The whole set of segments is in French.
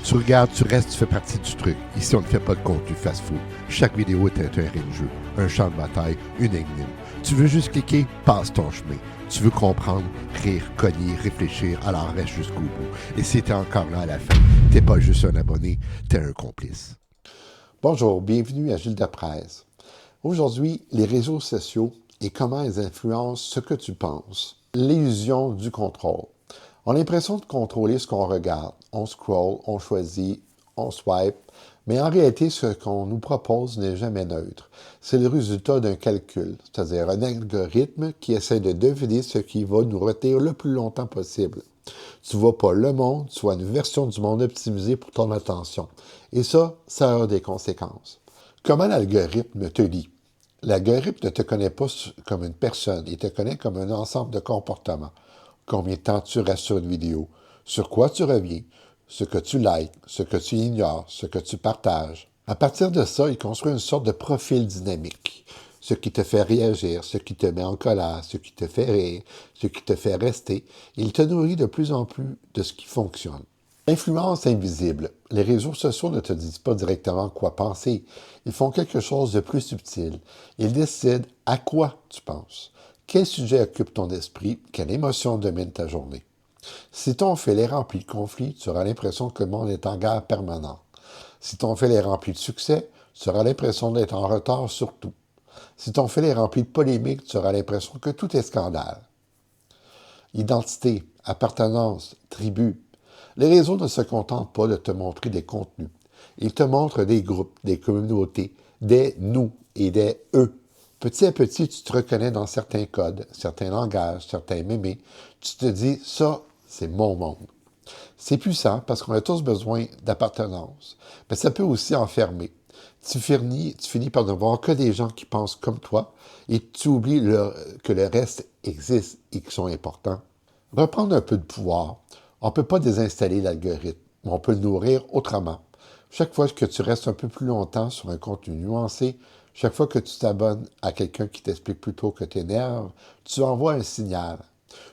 Tu regardes, tu restes, tu fais partie du truc. Ici, on ne fait pas de contenu fast-food. Chaque vidéo est un terrain de jeu, un champ de bataille, une énigme. Tu veux juste cliquer, passe ton chemin. Tu veux comprendre, rire, cogner, réfléchir, alors reste jusqu'au bout. Et si t'es encore là à la fin, t'es pas juste un abonné, t'es un complice. Bonjour, bienvenue à Gilles de Presse. Aujourd'hui, les réseaux sociaux et comment ils influencent ce que tu penses. L'illusion du contrôle. On a l'impression de contrôler ce qu'on regarde. On scroll, on choisit, on swipe, mais en réalité, ce qu'on nous propose n'est jamais neutre. C'est le résultat d'un calcul, c'est-à-dire un algorithme qui essaie de deviner ce qui va nous retenir le plus longtemps possible. Tu vois pas le monde, tu vois une version du monde optimisée pour ton attention. Et ça a des conséquences. Comment l'algorithme te lit? L'algorithme ne te connaît pas comme une personne, il te connaît comme un ensemble de comportements. Combien de temps tu restes sur une vidéo, sur quoi tu reviens, ce que tu likes, ce que tu ignores, ce que tu partages. À partir de ça, il construit une sorte de profil dynamique. Ce qui te fait réagir, ce qui te met en colère, ce qui te fait rire, ce qui te fait rester. Il te nourrit de plus en plus de ce qui fonctionne. Influence invisible. Les réseaux sociaux ne te disent pas directement quoi penser. Ils font quelque chose de plus subtil. Ils décident à quoi tu penses. Quel sujet occupe ton esprit? Quelle émotion domine ta journée? Si ton fil est rempli de conflits, tu auras l'impression que le monde est en guerre permanente. Si ton fil est rempli de succès, tu auras l'impression d'être en retard sur tout. Si ton fil est rempli de polémiques, tu auras l'impression que tout est scandale. Identité, appartenance, tribu. Les réseaux ne se contentent pas de te montrer des contenus. Ils te montrent des groupes, des communautés, des nous et des eux. Petit à petit, tu te reconnais dans certains codes, certains langages, certains mémés. Tu te dis, ça, c'est mon monde. C'est puissant parce qu'on a tous besoin d'appartenance, mais ça peut aussi enfermer. Tu finis par ne voir que des gens qui pensent comme toi et tu oublies que le reste existe et qu'ils sont importants. Reprendre un peu de pouvoir. On ne peut pas désinstaller l'algorithme, mais on peut le nourrir autrement. Chaque fois que tu restes un peu plus longtemps sur un contenu nuancé, chaque fois que tu t'abonnes à quelqu'un qui t'explique plutôt que t'énerve, tu envoies un signal.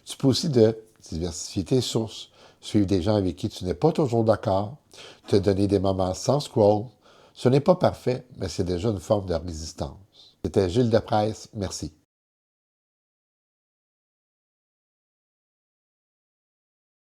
Tu peux aussi diversifier tes sources, suivre des gens avec qui tu n'es pas toujours d'accord, te donner des moments sans scroll. Ce n'est pas parfait, mais c'est déjà une forme de résistance. C'était Gilles de Presse, merci.